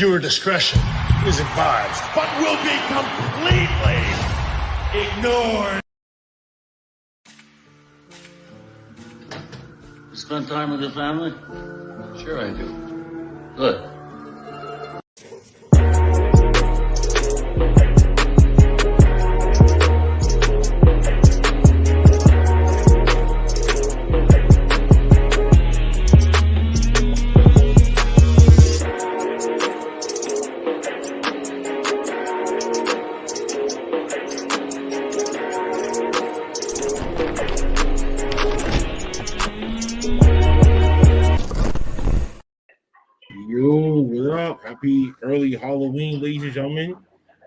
Viewer discretion is advised. But will be completely ignored. You spend time with your family? Sure I do. Good. What up? Happy early Halloween, ladies and gentlemen.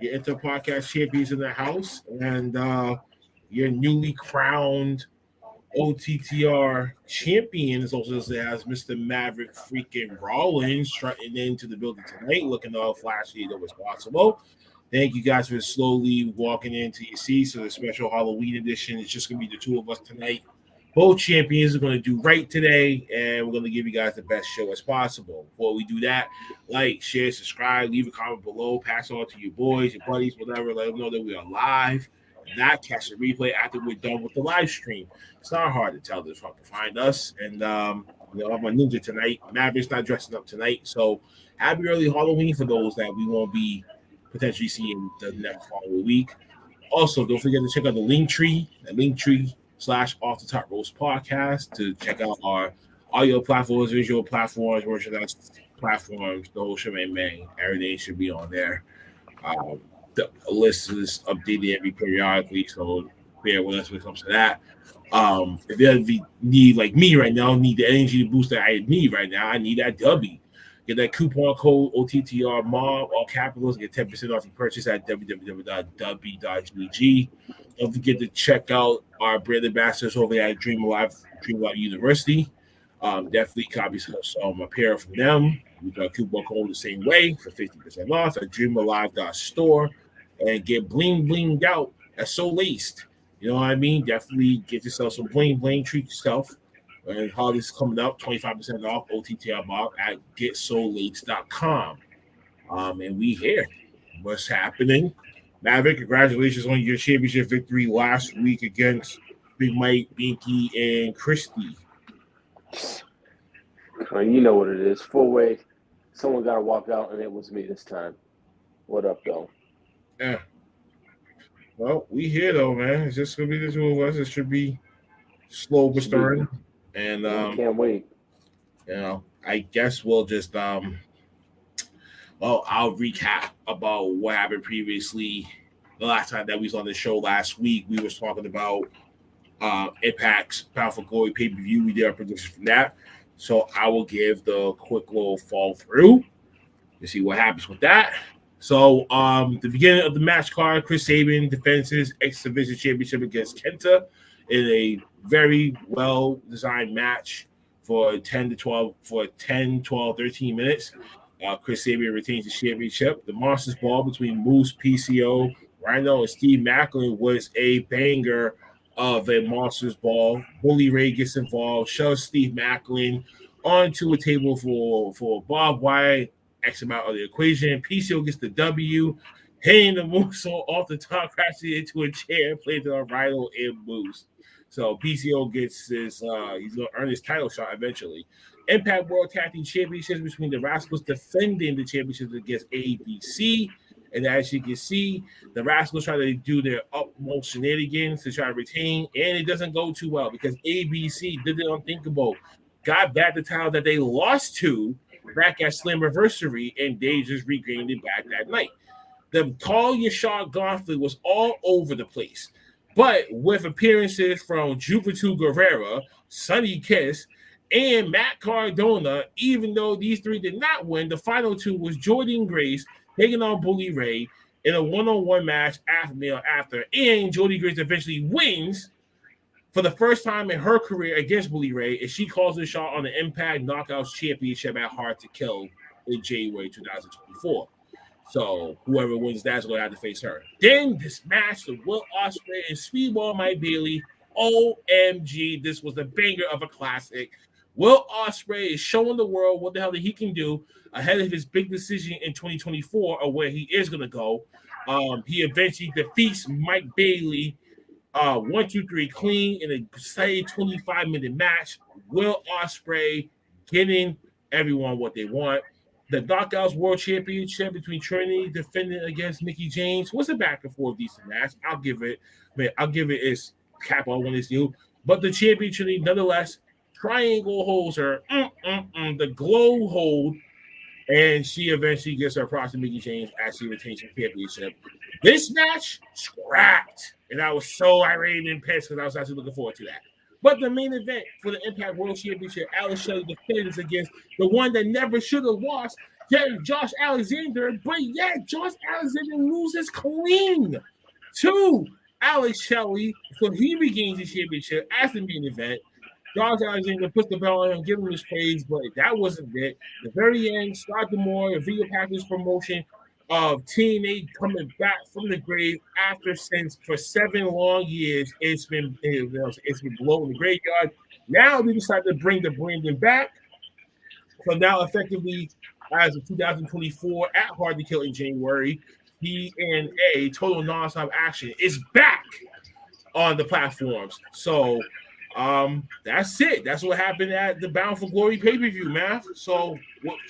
Your Inter Podcast champions in the house, and your newly crowned OTTR champion is also as Mr. Maverick freaking Rollins strutting into the building tonight, looking all flashy as possible. Thank you guys for slowly walking into your seats. So the special Halloween edition is just going to be the two of us tonight. Both champions are going to do right today, and we're going to give you guys the best show as possible. Before we do that, like, share, subscribe, leave a comment below, pass on to your boys, your buddies, whatever. Let them know that we are live. Not catch the replay after we're done with the live stream. It's not hard to tell this fuck to find us. And I'm a ninja tonight. Maverick's not dressing up tonight, so happy early Halloween for those that we won't be potentially seeing the next following week. Also, don't forget to check out the link tree. /Off the Top Roast podcast to check out our audio platforms, visual platforms, merchandise platforms, the whole shebang. Everything should be on there. The list is updated every periodically, so bear with us when it comes to that. If you ever need, like me right now, need the energy boost that I need right now, I need that W. Get that coupon code OTTR MOB, all capitals, get 10% off your purchase at www.w.gg. Don't forget to check out our brand ambassadors over at Dreamalive University. Definitely copy some apparel from them. We got a coupon code the same way for 50% off at dreamalive.store and get blinged out at Solaced. You know what I mean? Definitely get yourself some bling, treat yourself. And holidays coming up, 25% off OTTR Mob at getsolaced.com. And we here. What's happening? Maverick, congratulations on your championship victory last week against Big Mike, Binky, and Christy. You know what it is. Full way. Someone got to walk out, and it was me this time. What up, though? Yeah. Well, we here, though, man. It's just going to be the two of us. It should be slow but stirring. And can't wait. You know, I guess we'll just I'll recap about what happened previously. The last time that we was on the show last week, we was talking about Impact's Powerful Glory pay-per-view. We did our predictions from that. So I will give the quick little fall through to see what happens with that. So the beginning of the match card, Chris Sabin defends his X-Division Championship against Kenta in a very well-designed match for 13 minutes. Chris Sabin retains the championship. The Monsters Ball between Moose, PCO, Rhino, and Steve Macklin was a banger of a Monsters Ball. Bully Ray gets involved, shoves Steve Macklin onto a table for Bob Wyatt, X amount of the equation. PCO gets the W, hitting the moonsault off the top, crashing into a chair, played on Rhino and Moose. So PCO gets his, he's going to earn his title shot eventually. Impact World Tag Team Championships between the Rascals defending the championships against ABC. And as you can see, the Rascals try to do their utmost shenanigans to try to retain, and it doesn't go too well because ABC did the unthinkable. Got back the title that they lost to back at Slammiversary, and they just regained it back that night. The Call Your Shot Gauntlet was all over the place. But with appearances from Juventud Guerrera, Sonny Kiss, and Matt Cardona, even though these three did not win, the final two was Jordan Grace taking on Bully Ray in a one-on-one match after. And Jordan Grace eventually wins for the first time in her career against Bully Ray, and she calls a shot on the Impact Knockouts Championship at Hard to Kill in January 2024. So whoever wins that's going to have to face her. Then this match, the Will Ospreay and Speedball Mike Bailey. OMG, this was a banger of a classic. Will Ospreay is showing the world what the hell that he can do ahead of his big decision in 2024 of where he is going to go. He eventually defeats Mike Bailey 1, 2, 3 clean in a exciting 25-minute match. Will Ospreay getting everyone what they want. The Knockouts World Championship between Trinity defending against Mickey James was a back and forth decent match. I'll give it its cap on when it's due. But the championship, nonetheless, triangle holds her the glow hold, and she eventually gets her props to Mickey James as she retains the championship. This match scrapped, and I was so irate and pissed because I was actually looking forward to that. But the main event for the Impact World Championship, Alex Shelley defends against the one that never should have lost, Josh Alexander. But yet, Josh Alexander loses clean to Alex Shelley, so he regains the championship as the main event. Josh Alexander puts the belt on him, give him his praise, but that wasn't it. The very end, Scott D'Amore, a video package promotion of TNA coming back from the grave after since for 7 long years. It's been below in the graveyard. Now they decided to bring the Brandon back. So now effectively, as of 2024 at Hard to Kill in January, TNA Total Nonstop Action is back on the platforms. So that's it. That's what happened at the Bound for Glory pay-per-view, man. So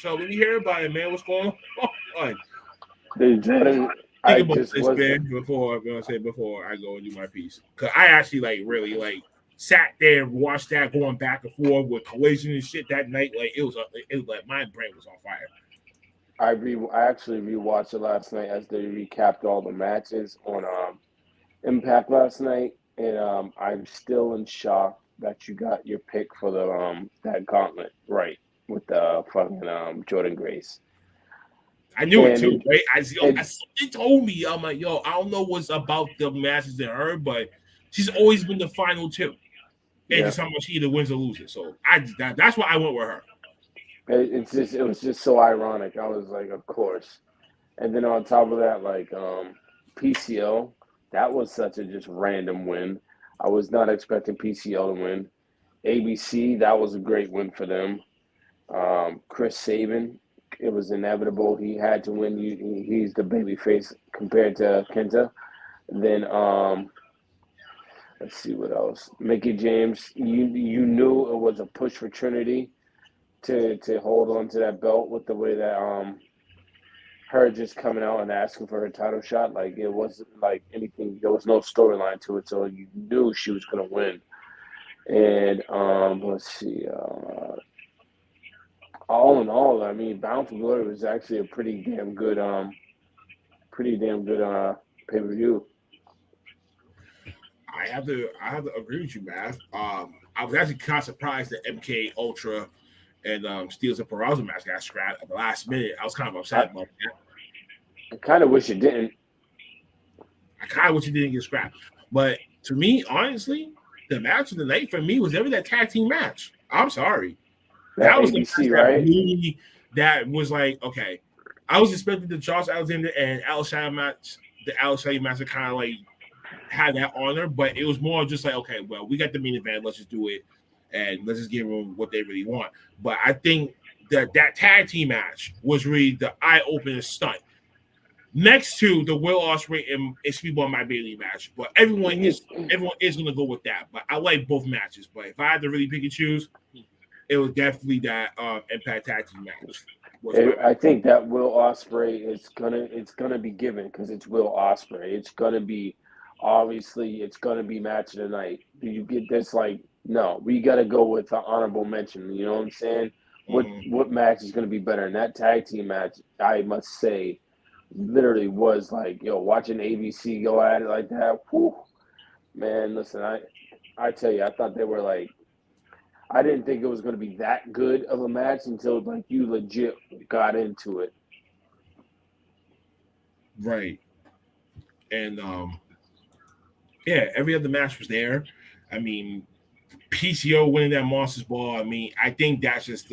let me hear about it, man. What's going on? Jordan, Think about this, man, before I go and do my piece. Cause I actually really sat there and watched that going back and forth with Collision and shit that night. Like it was like my brain was on fire. I actually rewatched it last night as they recapped all the matches on Impact last night, and I'm still in shock that you got your pick for the that gauntlet right with the fucking Jordan Grace. I knew it too, right? Somebody told me, I'm like, yo, I don't know what's about the matches in her, but she's always been the final two. And just how much she either wins or loses. So that's why I went with her. It was just so ironic. I was like, of course. And then on top of that, like PCO, that was such a just random win. I was not expecting PCO to win. ABC, that was a great win for them. Chris Sabin, it was inevitable. He had to win. He's the babyface compared to Kenta. Then let's see what else. Mickey James, you knew it was a push for Trinity to hold on to that belt with the way that her just coming out and asking for her title shot. Like it wasn't like anything. There was no storyline to it, so you knew she was gonna win. And let's see. All in all, I mean, Bound for Glory was actually a pretty damn good pay-per-view. I have to agree with you, man. I was actually kind of surprised that MK Ultra and Steels and Peraza match got scrapped at the last minute. I was kind of upset about that. I kind of wish it didn't. I kind of wish it didn't get scrapped. But to me, honestly, the match of the night for me was ever that tag team match. I'm sorry. That was ABC, the right? That was like, okay. I was expecting the Josh Alexander and Alex Shelley match, the Alex Shelley match to kind of like had that honor, but it was more just like, okay, well, we got the main event, let's just do it, and let's just give them what they really want. But I think that tag team match was really the eye-opening stunt. Next to the Will Ospreay and Speedball Mike Bailey match, but everyone is going to go with that. But I like both matches. But if I had to really pick and choose, it was definitely that Impact tag team match. I think that Will Ospreay it's gonna be given because it's Will Ospreay. It's gonna be it's gonna be match of the night. Do you get this? Like, no, we got to go with the honorable mention. You know what I'm saying? What match is gonna be better? And that tag team match, I must say, literally was like, yo, watching ABC go at it like that. Whew, man, listen, I tell you, I thought they were like. I didn't think it was going to be that good of a match until like you legit got into it. Right. And yeah, every other match was there. I mean, PCO winning that Monsters Ball. I mean, I think that's just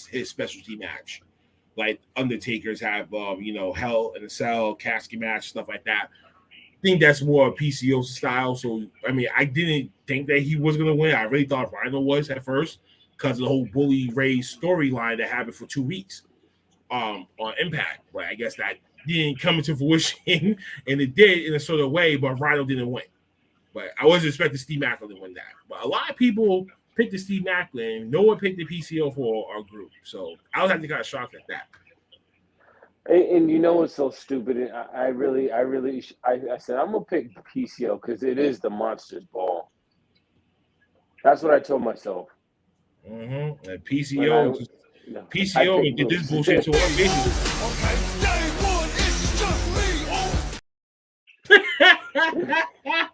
his specialty match. Like Undertakers have Hell in a Cell, casket match, stuff like that. I think that's more PCO style. So I mean, I didn't think that he was gonna win. I really thought Rhino was at first because of the whole Bully Ray storyline that happened for 2 weeks on Impact. But I guess that didn't come into fruition, and it did in a sort of way, but Rhino didn't win. But I wasn't expecting Steve Macklin to win that. But a lot of people picked the Steve Macklin. No one picked the PCO for our group. So I was actually kind of shocked at that. And you know what's so stupid? And I said I'm gonna pick the PCO because it is the Monsters Ball. That's what I told myself. Mm-hmm. And PCO and did this bullshit to our faces.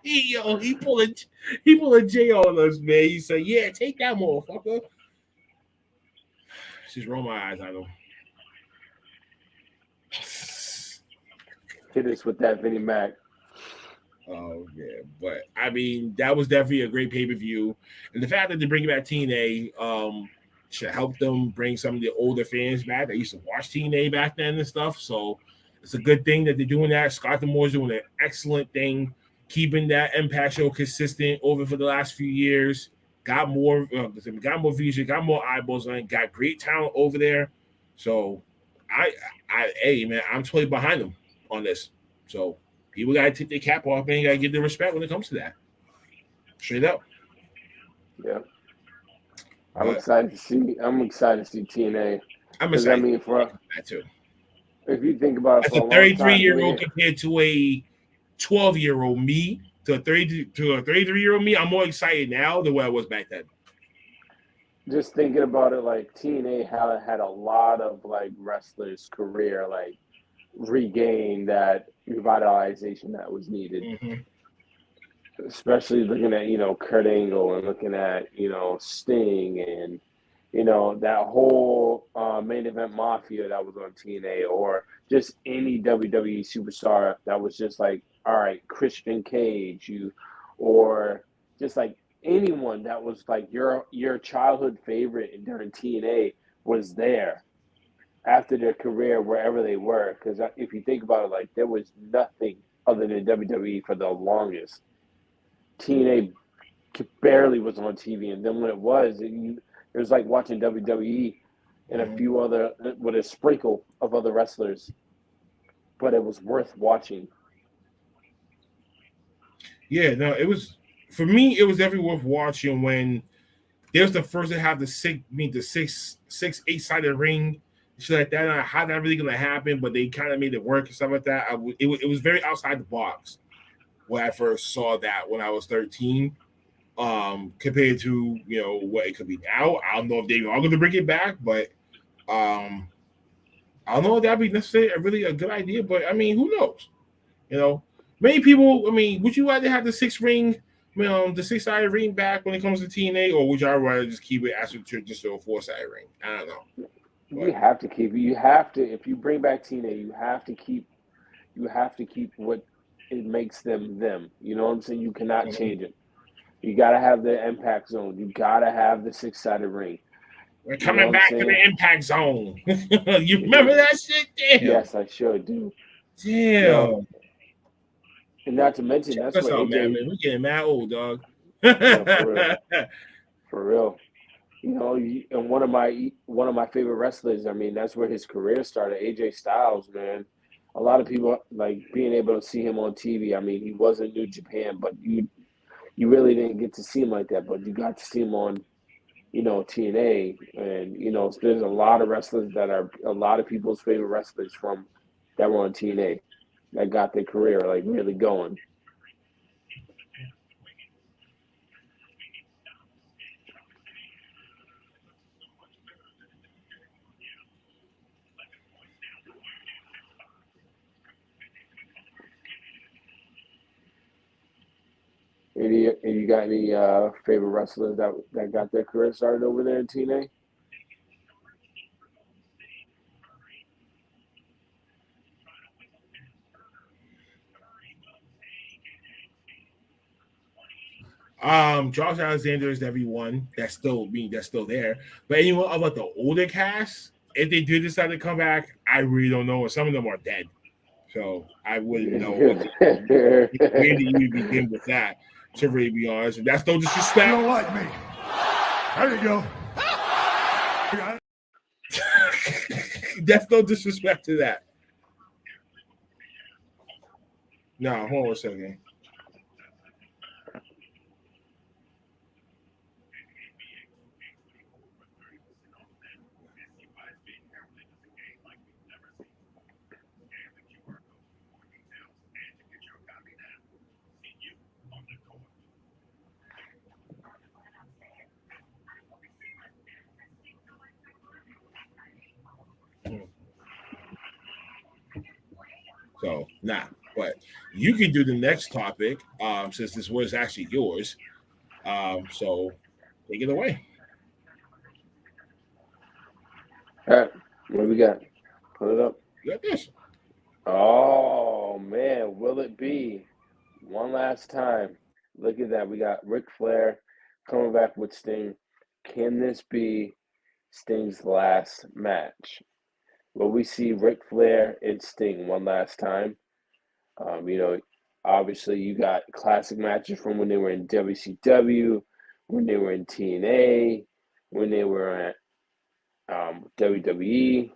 Yo, he pulled a J on us, man. He said, "Yeah, take that, motherfucker." Just roll my eyes at him. Hit us with that Vinnie Mac. Oh yeah, but I mean that was definitely a great pay-per-view, and the fact that they bring back TNA should help them bring some of the older fans back that used to watch TNA back then and stuff. So it's a good thing that they're doing that. Scott D'Amore's doing an excellent thing, keeping that Impact show consistent over for the last few years. Got more views, got more eyeballs on it, got great talent over there. So hey man, I'm totally behind them on this. So people gotta take their cap off, man. You gotta give them respect when it comes to that. Straight up. Yeah. I'm excited to see TNA. I'm excited. I mean, for that too. If you think about it, that's a 33-year-old compared to a 12-year-old me, to a 33-year-old me. I'm more excited now than what I was back then. Just thinking about it, like TNA had a lot of like wrestlers' career like regain that revitalization that was needed. Mm-hmm. Especially looking at, Kurt Angle and looking at, Sting and, that whole main event mafia that was on TNA, or just any WWE superstar that was just like, all right, Christian Cage, or just like anyone that was like your childhood favorite during TNA was there after their career, wherever they were. Because if you think about it, like there was nothing other than WWE for the longest. TNA barely was on TV, and then when it was like watching WWE and a few other, with a sprinkle of other wrestlers, but it was worth watching. Yeah, no, it was, for me, it was definitely worth watching when they was the first to have the six 8-sided ring, shit like that. How that really gonna happen, but they kind of made it work and stuff like that. It was very outside the box when I first saw that when I was 13, compared to what it could be now. I don't know if they are going to bring it back, but I don't know if that'd be necessarily really a good idea. But I mean, who knows? Many people. I mean, would you rather have the 6-sided ring back when it comes to TNA, or would y'all rather just keep it as just a 4-sided ring? I don't know. You have to keep it. You have to. If you bring back TNA, you have to keep what it makes them. You know what I'm saying? You cannot change it. You got to have the impact zone. You got to have the 6-sided ring. We're coming back to the impact zone. You remember that shit? Damn. Yes, I sure do. Damn. And not to mention, that's what AJ... man. We're getting mad old, dog. For real. And one of my favorite wrestlers, I mean, that's where his career started, AJ Styles, man. A lot of people like being able to see him on TV. I mean, he was in New Japan, but you really didn't get to see him like that. But you got to see him on, TNA, and there's a lot of wrestlers that are a lot of people's favorite wrestlers that were on TNA that got their career like really going. You got any favorite wrestlers that got their career started over there in TNA? Josh Alexander is everyone that's still there. But anyone of like the older cast, if they do decide to come back, I really don't know. Some of them are dead, so I wouldn't know where do you begin with that. To really be honest, and that's no disrespect. You don't like me. There you go. That's no disrespect to that. No, hold on a second. So, nah. But you can do the next topic since this was actually yours. So take it away. All right, what do we got? Put it up. You got this. Oh man, will it be one last time? Look at that. We got Ric Flair coming back with Sting. Can this be Sting's last match? Will we see Ric Flair and Sting one last time? You know, obviously you got classic matches from when they were in WCW, when they were in TNA, when they were at WWE,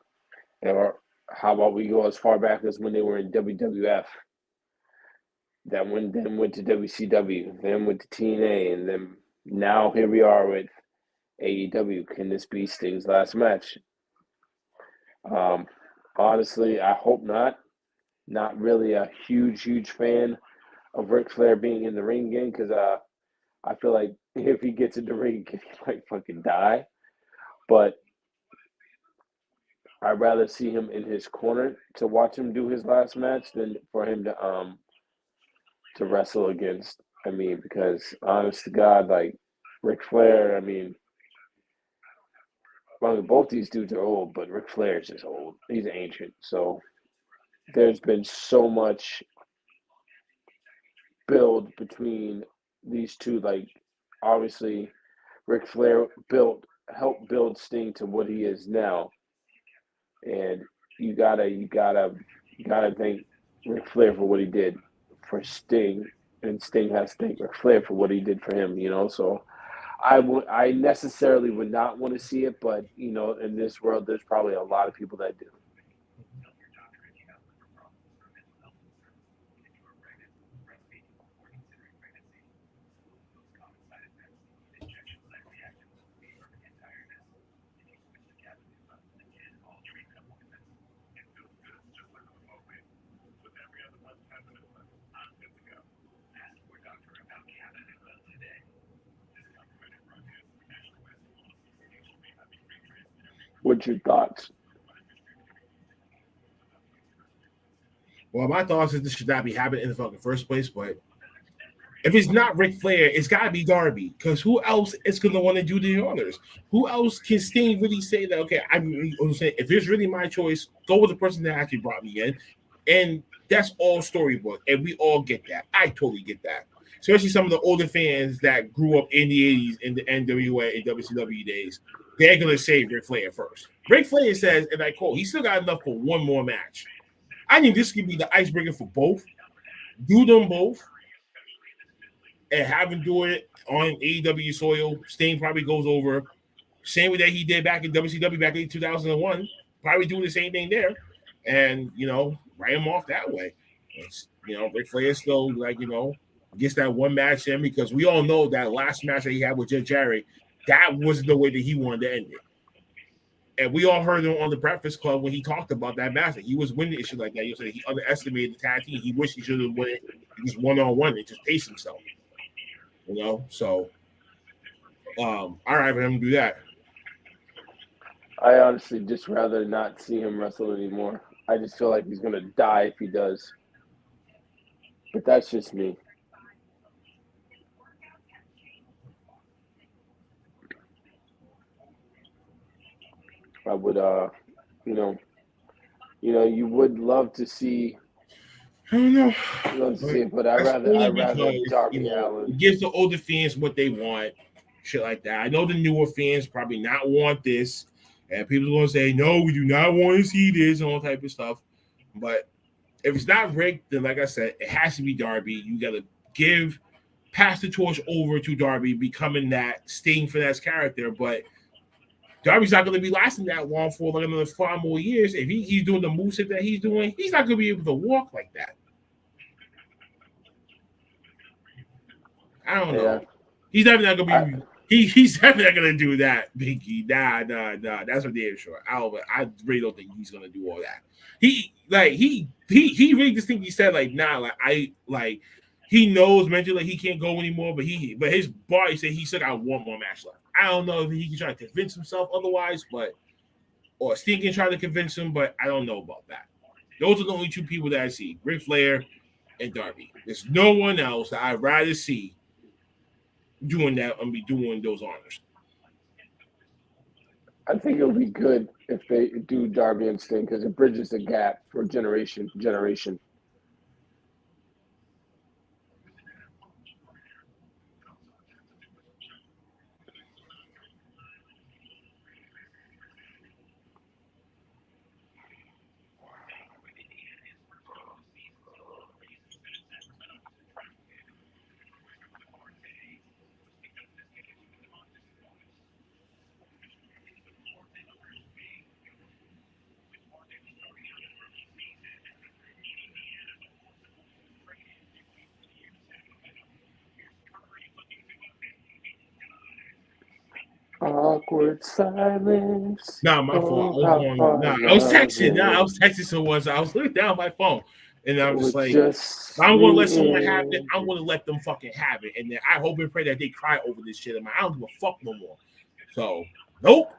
or how about we go as far back as when they were in WWF? Then went to WCW, then went to TNA, and then now here we are with AEW. Can this be Sting's last match? Honestly, I hope not. Not really a huge fan of Ric Flair being in the ring again because I feel like if he gets in the ring, he might fucking die. But I'd rather see him in his corner to watch him do his last match than for him to wrestle against. I mean, because honest to God, like Ric Flair, I mean, well, both these dudes are old, but Ric Flair is just old. He's ancient. So there's been so much build between these two. Like, obviously, Ric Flair helped build Sting to what he is now, and you gotta thank Ric Flair for what he did for Sting, and Sting has to thank Ric Flair for what he did for him. So I necessarily would not want to see it, but in this world, there's probably a lot of people that do. What's your thoughts? Well, my thoughts is this should not be happening in the fucking first place, but if it's not Ric Flair, it's got to be Darby. Because who else is going to want to do the honors? Who else can Sting really say that, okay, I'm saying, if it's really my choice, go with the person that actually brought me in. And that's all storybook. And we all get that. I totally get that. Especially some of the older fans that grew up in the 80s in the NWA and WCW days. They're going to say Ric Flair first. Ric Flair says, and I quote, he still got enough for one more match. I think this could be the icebreaker for both. Do them both. And have him do it on AEW soil. Sting probably goes over. Same way that he did back in WCW back in 2001. Probably doing the same thing there. And, write him off that way. It's, Ric Flair still, gets that one match in because we all know that last match that he had with Jeff Jarrett, that wasn't the way that he wanted to end it. And we all heard him on the Breakfast Club when he talked about that match. He was winning issues like that. He said he underestimated the tag team. He wished he should have won it just one-on-one and just paced himself. So all right for him to do that. I honestly just rather not see him wrestle anymore. I just feel like he's gonna die if he does. But that's just me. I would you would love to see. I don't know. Love to see it, but I'd rather Darby Allin. It gives the older fans what they want, shit like that. I know the newer fans probably not want this, and people are gonna say, no, we do not want to see this and all type of stuff. But if it's not Rick, then like I said, it has to be Darby. You gotta pass the torch over to Darby, becoming that Sting for that character. But Darby's not going to be lasting that long for like another 5 more years. If he's doing the moveset that he's doing, he's not going to be able to walk like that. I don't know. He's definitely not going to be. He's definitely not going to do that, Biggie. Nah. That's for damn sure. I really don't think he's going to do all that. He really just think he said like, nah, like he knows mentally he can't go anymore, but his body said he still got one more match left. I don't know if he can try to convince himself otherwise, or Sting can try to convince him, but I don't know about that. Those are the only two people that I see: Ric Flair and Darby. There's no one else that I'd rather see doing that and be doing those honors. I think it'll be good if they do Darby and Sting because it bridges the gap for generation to generation. Awkward silence. Nah, my fault. I was texting someone. So I was looking down my phone, and I was like, I'm going to let someone have it. I'm going to let them fucking have it, and then I hope and pray that they cry over this shit. I don't give a fuck no more. So, nope.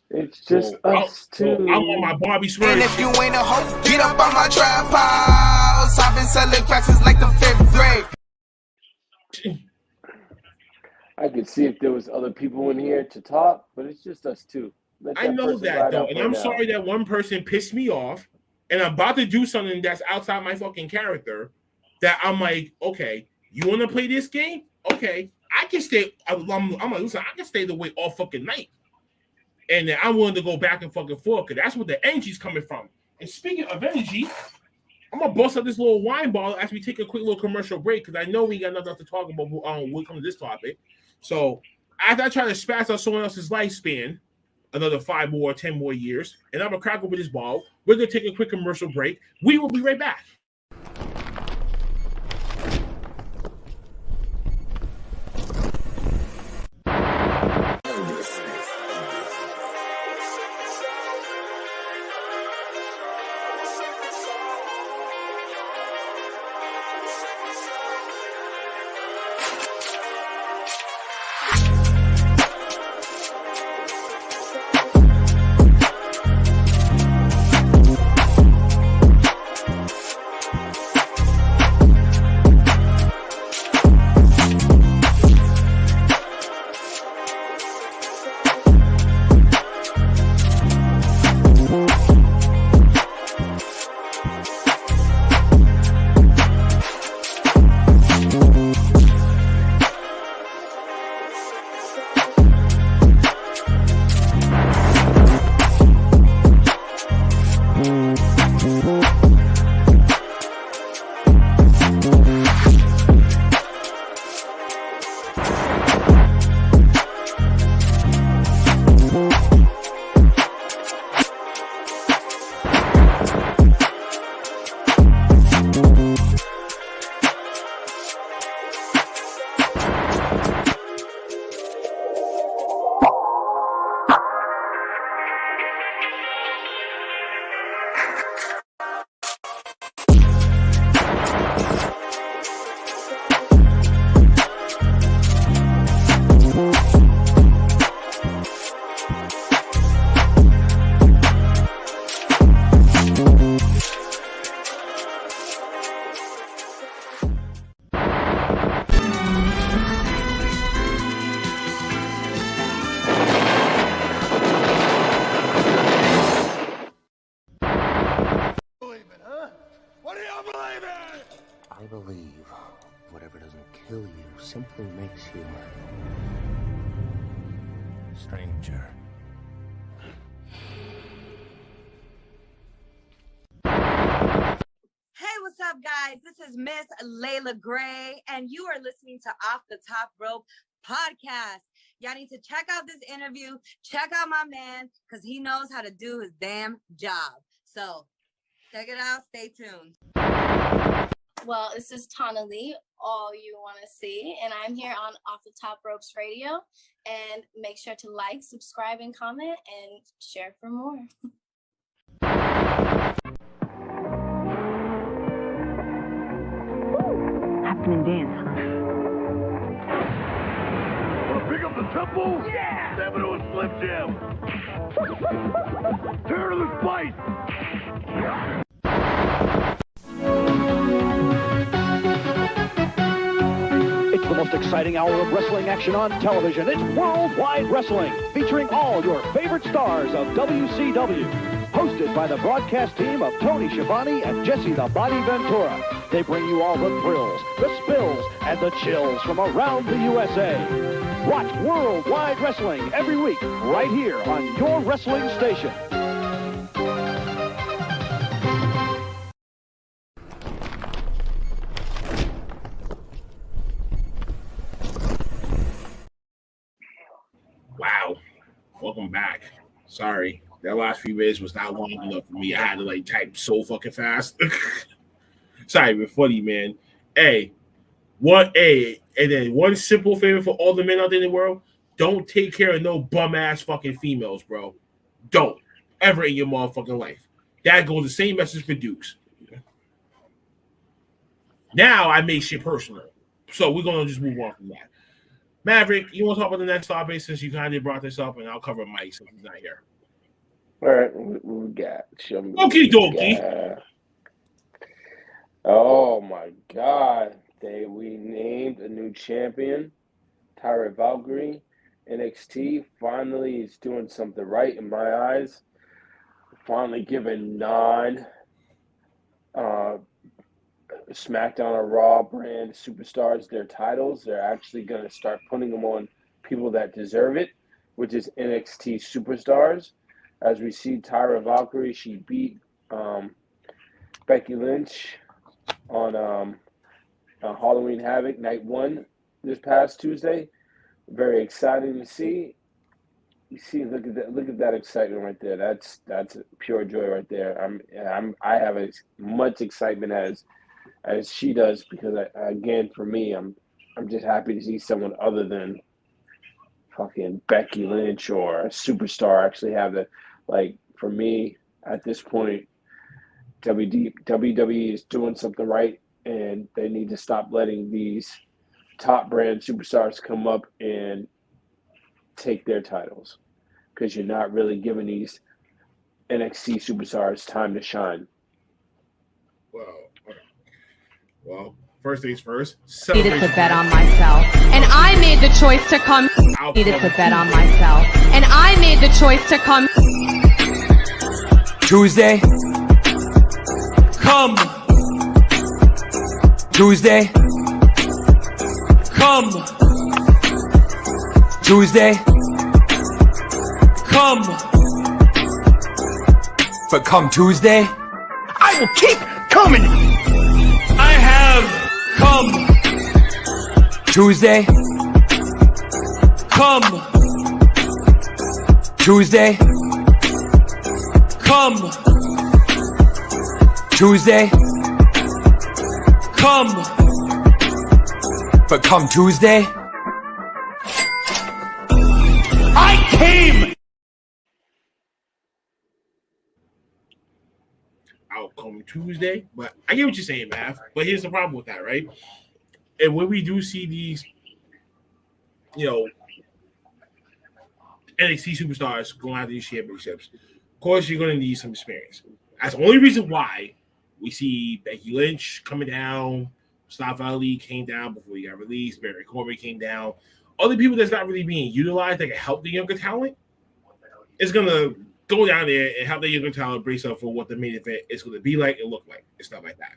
It's just us two. I'm on my Barbie Swerve. And if you ain't a hoe, get up on my trap house. I've been selling cracks since like the 5th grade. I could see if there was other people in here to talk, but it's just us two. I know that though, and I'm sorry that one person pissed me off, and I'm about to do something that's outside my fucking character. That I'm like, okay, you want to play this game? Okay, I can stay. I'm like, listen, I can stay the way all fucking night, and then I'm willing to go back and fucking forth because that's what the energy's coming from. And speaking of energy, I'm gonna bust up this little wine bottle as we take a quick little commercial break because I know we got nothing to talk about when we come to this topic. So after I try to spaz out someone else's lifespan, another 5 more, 10 more years, and I'm gonna crack open this ball. We're gonna take a quick commercial break. We will be right back. I believe whatever doesn't kill you simply makes you stranger. Hey, what's up, guys? This is Miss Layla Gray, and you are listening to Off the Top Rope Podcast. Y'all need to check out this interview. Check out my man, because he knows how to do his damn job. So check it out. Stay tuned. Well, this is Tana Lee, all you want to see, and I'm here on Off the Top Ropes Radio. And make sure to like, subscribe, and comment, and share for more. Happening dance, huh? Wanna pick up the tempo? Yeah! Step into a Slim Jim! Turn to the spice! It's the most exciting hour of wrestling action on television. It's Worldwide Wrestling, featuring all your favorite stars of WCW. Hosted by the broadcast team of Tony Schiavone and Jesse the Body Ventura. They bring you all the thrills, the spills, and the chills from around the USA. Watch Worldwide Wrestling every week, right here on your wrestling station. Wow. Welcome back. Sorry. That last few minutes was not long enough for me. I had to type so fucking fast. Sorry, but funny, man. And then one simple favor for all the men out there in the world: don't take care of no bum ass fucking females, bro. Don't ever in your motherfucking life. That goes the same message for Dukes. Now I make shit personal, so we're gonna just move on from that. Maverick, you want to talk about the next topic since you kind of brought this up, and I'll cover Mike since he's not here. All right, we got. Okie dokie. Oh my God! We named a new champion, Tyra Valkyrie. NXT finally is doing something right in my eyes. Finally giving SmackDown or Raw brand superstars their titles. They're actually going to start putting them on people that deserve it, which is NXT superstars. As we see, Tyra Valkyrie, she beat Becky Lynch on Halloween Havoc Night 1 this past Tuesday. Very exciting to see. You see, look at that excitement right there. That's pure joy right there. I have as much excitement as she does, because again, for me, I'm just happy to see someone other than fucking Becky Lynch or a superstar actually have the, for me at this point, WWE is doing something right, and they need to stop letting these top brand superstars come up and take their titles, because you're not really giving these NXT superstars time to shine. Well, first things first. Needed to bet on myself, and I made the choice to come. Needed to bet on myself, and I made the choice to come. Tuesday. Come. Tuesday. Come. Tuesday. Come. But come Tuesday, I will keep coming. I have come. Tuesday. Come. Tuesday. Come. Tuesday. Come. But come Tuesday, I came. I'll come Tuesday, but I get what you're saying, Mav. But here's the problem with that, right? And when we do see these, NXT superstars going after these championships, of course you're going to need some experience. That's the only reason why we see Becky Lynch coming down, Mustafa Ali came down before he got released, Barry Corbin came down. Other people that's not really being utilized that can help the younger talent is going to go down there and help the younger talent brace up for what the main event is going to be like and look like and stuff like that.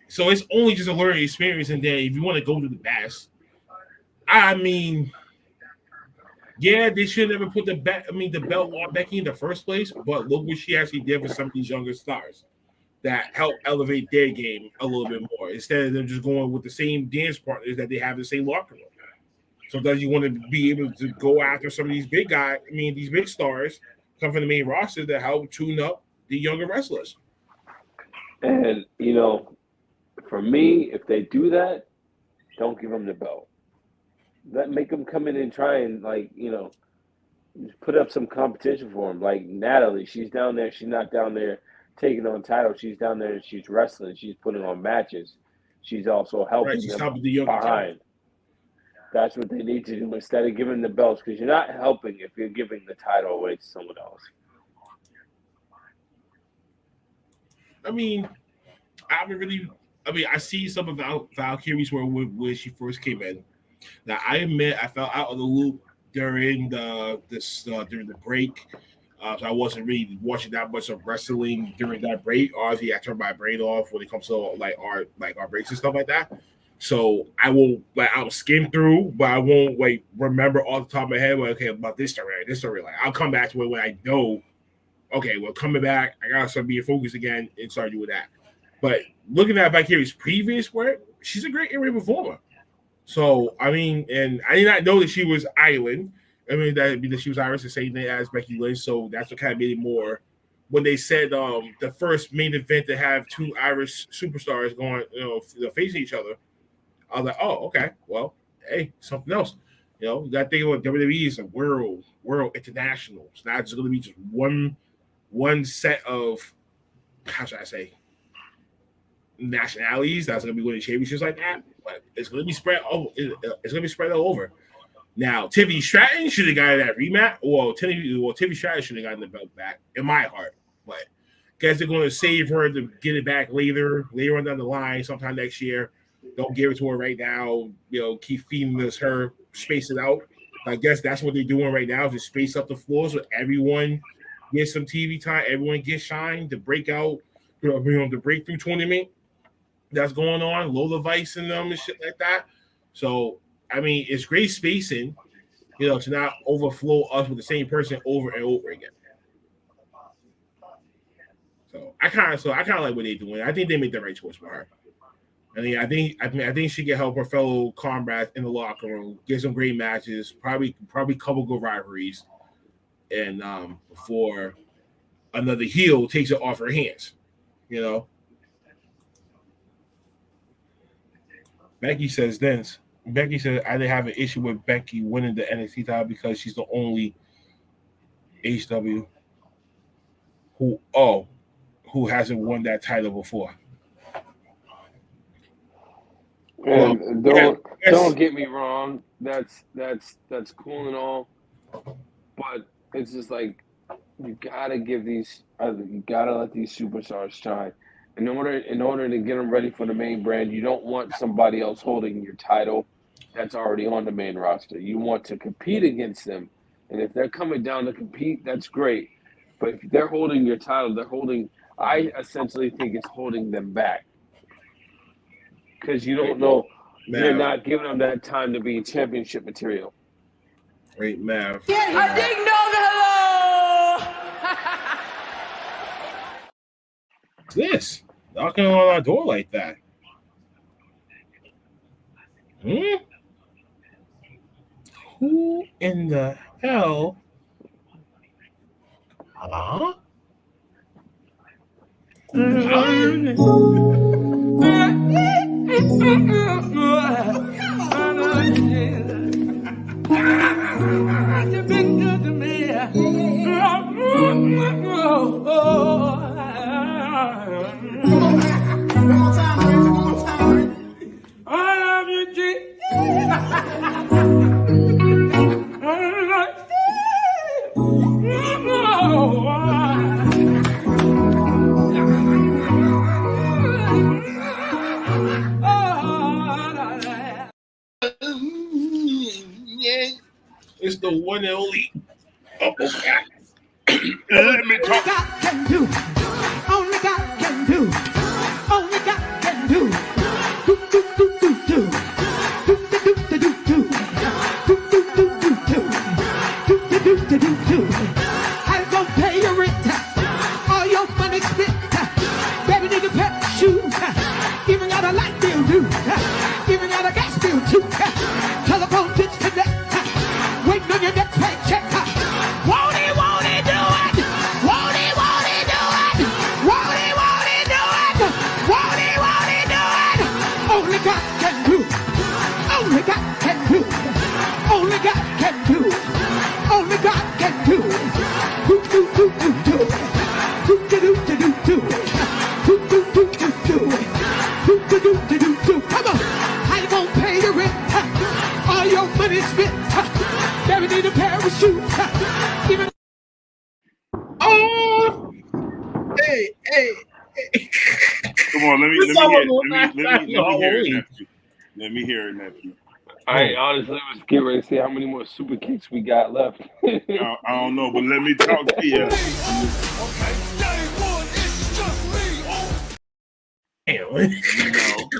So it's only just a learning experience. And then if you want to go to the best, I mean, yeah, they should never put the belt on Becky in the first place, but look what she actually did for some of these younger stars that help elevate their game a little bit more instead of them just going with the same dance partners that they have in the same locker room. Sometimes you want to be able to go after some of these big guys. I mean, these big stars come from the main roster to help tune up the younger wrestlers. And, for me, if they do that, don't give them the belt. Make them come in and try and, put up some competition for them. Like Natalie, she's down there. She's not down there taking on titles. She's down there and she's wrestling. She's putting on matches. She's also helping She's them helping the younger behind. That's what they need to do instead of giving the belts, because you're not helping if you're giving the title away to someone else. I mean, I see some of Valkyrie's work when she first came in. Now, I admit I fell out of the loop during the break. So I wasn't really watching that much of wrestling during that break. Obviously, I turned my brain off when it comes to our breaks and stuff like that. So I will I'll skim through, but I won't remember off the top of my head. About this story. I'll come back to it when I know. Okay, well, coming back, I gotta start being focused again and start doing that. But looking at Valkyrie's previous work, she's a great in-ring performer. So I mean, and I did not know that she was Island. I mean, that she was Irish, the same thing as Becky Lynch. So that's what kind of made it more. When they said the first main event to have two Irish superstars going, facing each other, I was like, oh, okay, well, hey, something else. You got to think about WWE is a world international. It's not just going to be just one set of, how should I say, nationalities that's going to be winning championships like that. But it's going to be spread. It's going to be spread all over. Now, Tiffany Stratton should have gotten that rematch. Tiffany Stratton should have gotten the belt back in my heart. But I guess they're going to save her to get it back later on down the line, sometime next year. Don't give it to her right now. Keep feeding her, space it out. I guess that's what they're doing right now, just space up the floor so everyone gets some TV time, everyone gets shine. The breakout, the breakthrough tournament that's going on, Lola Vice and them and shit like that. So, I mean, it's great spacing, to not overflow us with the same person over and over again. So I kind of like what they're doing. I think they made the right choice for her. I think she can help her fellow comrades in the locker room, get some great matches, probably couple good rivalries, and before another heel takes it off her hands, Becky says this. Becky said, I didn't have an issue with Becky winning the NXT title because she's the only HW who hasn't won that title before. And don't get me wrong. That's cool and all, but it's just like you gotta let these superstars shine. In order to get them ready for the main brand, you don't want somebody else holding your title that's already on the main roster. You want to compete against them, and if they're coming down to compete, that's great. But if they're holding your title, I essentially think it's holding them back. Because you don't know, you're not giving them that time to be championship material. Great math. I ding dong, hello! This knocking on our door like that. Who in the hell? Huh? You've been good to me. I love you, G. It's the one and only Uncle Cat. Let me talk. Only God can do. Only God can do. Do do do do do. Do do do do do. Do do do do do. Do do do do do. I'm gonna pay your rent. All your money spent. Baby nigga pet shoes. Even got a light bill due. Even got a gas bill too. Telephone bitch today. no money spent. Never need a parachute. Even Oh, hey. Come on, let me hear it, nephew. Let me hear it, nephew. I honestly was getting ready to say how many more super kicks we got left. I don't know, but let me talk to you. Damn.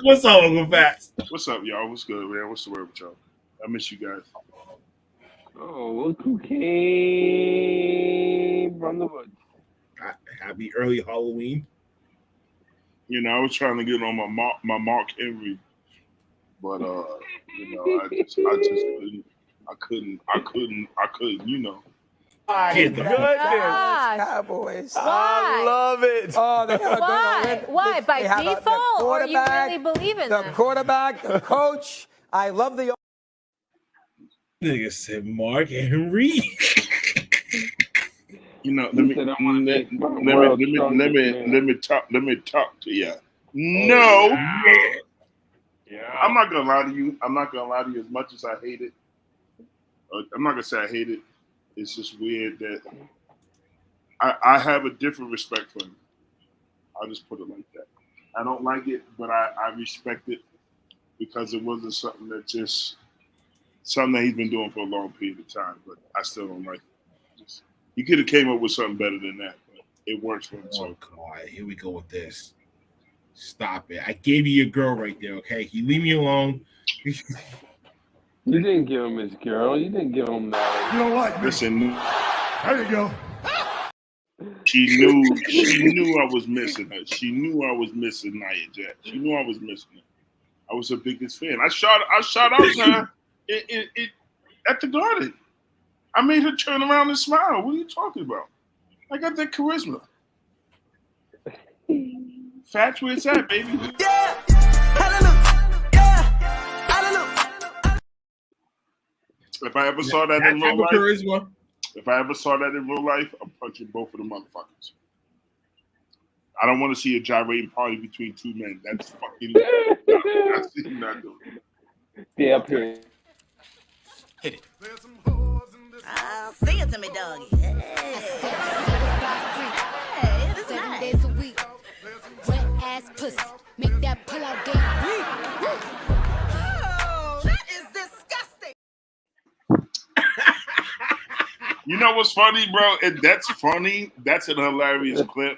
What's up, Uncle Fats? What's up, y'all? What's good, man? What's the word with y'all? I miss you guys. Oh, look who came from the woods. Happy early Halloween. You know, I was trying to get on my Mark Henry, but you know, I just couldn't. I couldn't. You know. Cowboys. Why? I love it. Oh, they are Why? Why? By default, or you really believe in the them? quarterback, the coach. I love the. Nigga said Mark Henry. You know, let me talk to you. No. I'm not gonna lie to you. I'm not gonna lie to you. As much as I hate it, I'm not gonna say I hate it. It's just weird that I have a different respect for him. I'll just put it like that. I don't like it, but I respect it because it wasn't something that he's been doing for a long period of time. But I still don't like it. He could have came up with something better than that, but it works for him. Oh God, here we go with this. Stop it! I gave you your girl right there. Okay, you leave me alone. You didn't give him his girl. You didn't give him that. You don't like me. Listen, there you go. She knew I was missing her. She knew I was missing Nia Jax. She knew I was missing her. I was her biggest fan. I shot out to her at the Garden. I made her turn around and smile. What are you talking about? I got that charisma. Fats, where it's at, baby. Yeah, hallelujah. Yeah, hallelujah. If I ever saw that in real life, I'm punching both of the motherfuckers. I don't want to see a gyrating party between two men. That's fucking. That's not doing it. Yeah, okay. Hit it. Sing it to me, doggy. Hey, it's 7 nice. days a week. Wet ass pussy. Make that pull out game. Oh, that is disgusting. You know what's funny, bro? That's funny. That's an hilarious clip.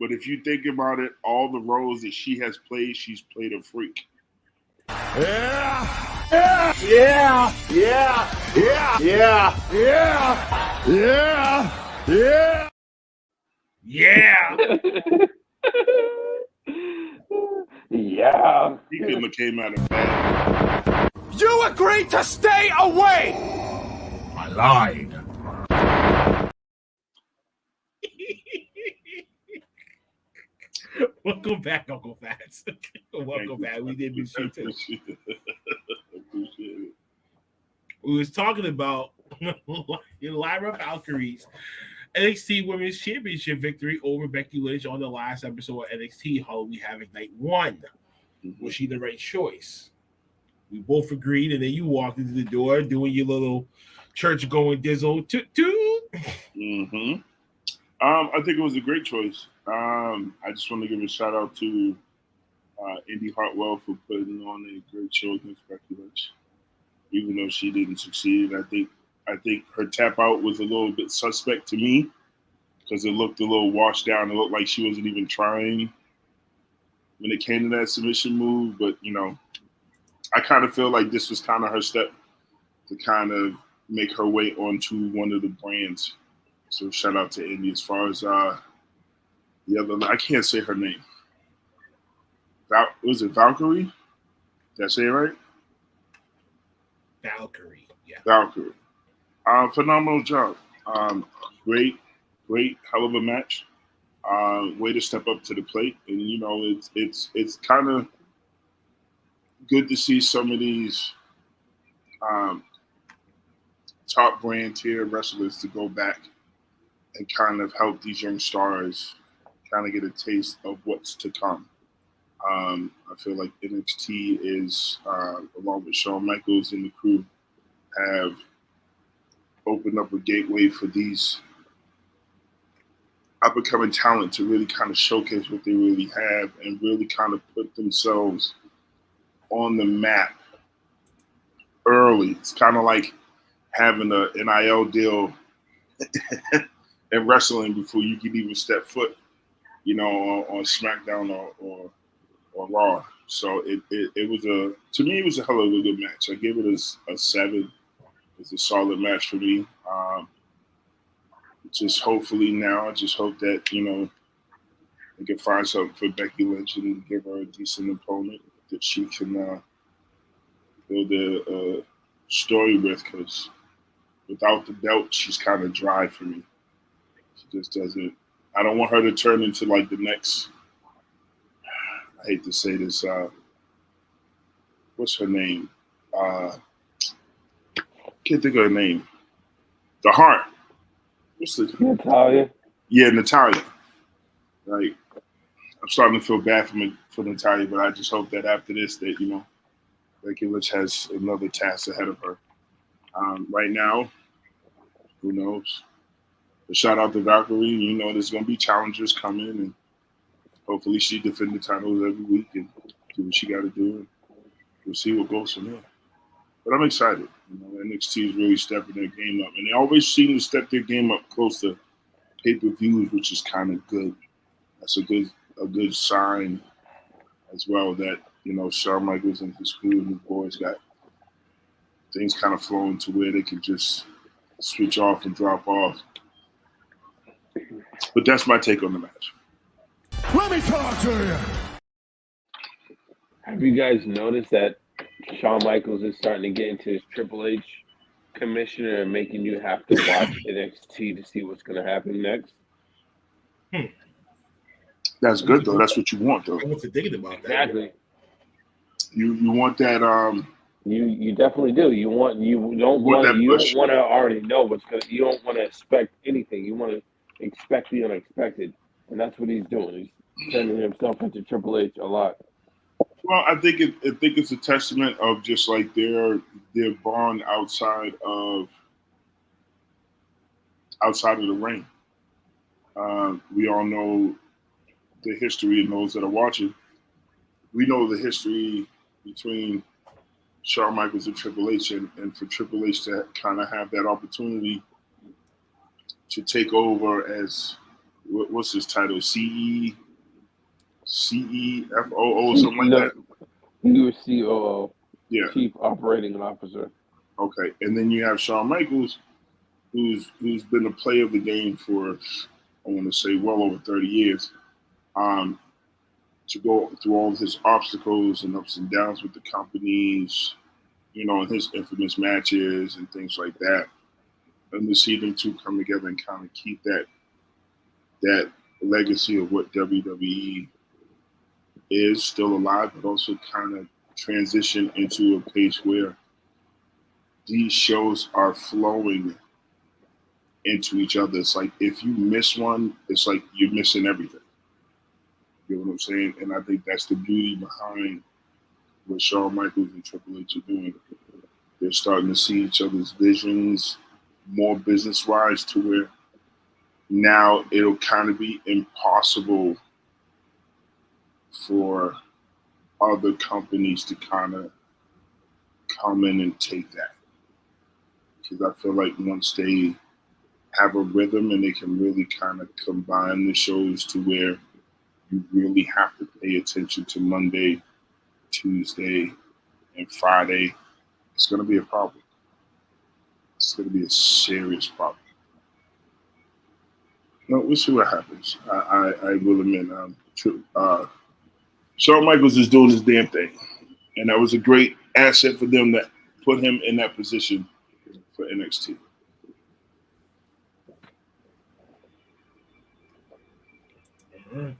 But if you think about it, all the roles that she has played, she's played a freak. Yeah. Yeah. Yeah. Yeah. Yeah. Yeah. Yeah. Yeah. Yeah. Yeah. He couldn't have came out of bed. You agreed to stay away. I lied. Welcome back, Uncle Fats. Welcome back. We did miss you too. We was talking about Lyra Valkyrie's NXT Women's Championship victory over Becky Lynch on the last episode of NXT Halloween Havoc Night 1. Was she the right choice? We both agreed, and then you walked into the door doing your little church-going dizzle. Mm-hmm. I think it was a great choice. I just want to give a shout out to Indy Hartwell for putting on a great show against Becky Lynch. Even though she didn't succeed, I think her tap out was a little bit suspect to me because it looked a little washed down. It looked like she wasn't even trying when it came to that submission move. But you know, I kind of feel like this was kind of her step to kind of make her way onto one of the brands. So shout out to Indy. As far as the other, I can't say her name. Was it Valkyrie? Did I say it right? Valkyrie, yeah. Valkyrie. Phenomenal job. Great, hell of a match. Way to step up to the plate, and you know it's kind of good to see some of these top brand tier wrestlers to go back and kind of help these young stars kind of get a taste of what's to come. I feel like NXT is, along with Shawn Michaels and the crew, have opened up a gateway for these up and coming talent to really kind of showcase what they really have and really kind of put themselves on the map early. It's kind of like having an NIL deal in wrestling before you can even step foot, on SmackDown or Raw. So it was to me, it was a hell of a good match. I give it a 7. It's a solid match for me. Just hopefully now, I just hope that, they can find something for Becky Lynch and give her a decent opponent that she can build a story with, because without the belt, she's kind of dry for me. She just doesn't. I don't want her to turn into like the next. I hate to say this. What's her name? Can't think of her name. The Heart. What's the Natalia? Yeah, Natalia. Like, I'm starting to feel bad for Natalia, but I just hope that after this, that Becky Lynch has another task ahead of her. Right now, who knows? But shout out to Valkyrie. There's going to be challengers coming, and hopefully she defend the titles every week and do what she got to do. And we'll see what goes from there. But I'm excited. NXT is really stepping their game up, and they always seem to step their game up close to pay-per-views, which is kind of good. That's a good sign as well that Shawn Michaels and his crew and his boys got things kind of flowing to where they can just switch off and drop off. But that's my take on the match. Let me talk to you. Have you guys noticed that Shawn Michaels is starting to get into his Triple H commissioner and making you have to watch NXT to see what's going to happen next? That's good though. That's what you want though. I wasn't thinking about that. Exactly. You want that. You definitely do. You don't want to already know what's gonna. You don't want to expect anything. You want to expect the unexpected, and that's what he's doing. He's turning himself into Triple H a lot. Well, I think it's a testament of just like their bond outside of the ring. We all know the history, and those that are watching, we know the history between Shawn Michaels and Triple H, and for Triple H to kind of have that opportunity to take over as what's his title, CEFOO, something like that. He was COO, yeah, Chief Operating Officer. Okay, and then you have Shawn Michaels, who's been a player of the game for, I want to say, well over 30 years. To go through all of his obstacles and ups and downs with the companies, and his infamous matches and things like that, and to see them two come together and kind of keep that legacy of what WWE is still alive, but also kind of transition into a place where these shows are flowing into each other. It's like if you miss one, it's like you're missing everything. You know what I'm saying? And I think that's the beauty behind what Shawn Michaels and Triple H are doing. They're starting to see each other's visions more business-wise, to where now it'll kind of be impossible for other companies to kind of come in and take that. Because I feel like once they have a rhythm and they can really kind of combine the shows to where you really have to pay attention to Monday, Tuesday, and Friday, it's going to be a problem. It's going to be a serious problem. No, we'll see what happens. I will admit, Shawn Michaels is doing his damn thing. And that was a great asset for them that put him in that position for NXT. All right.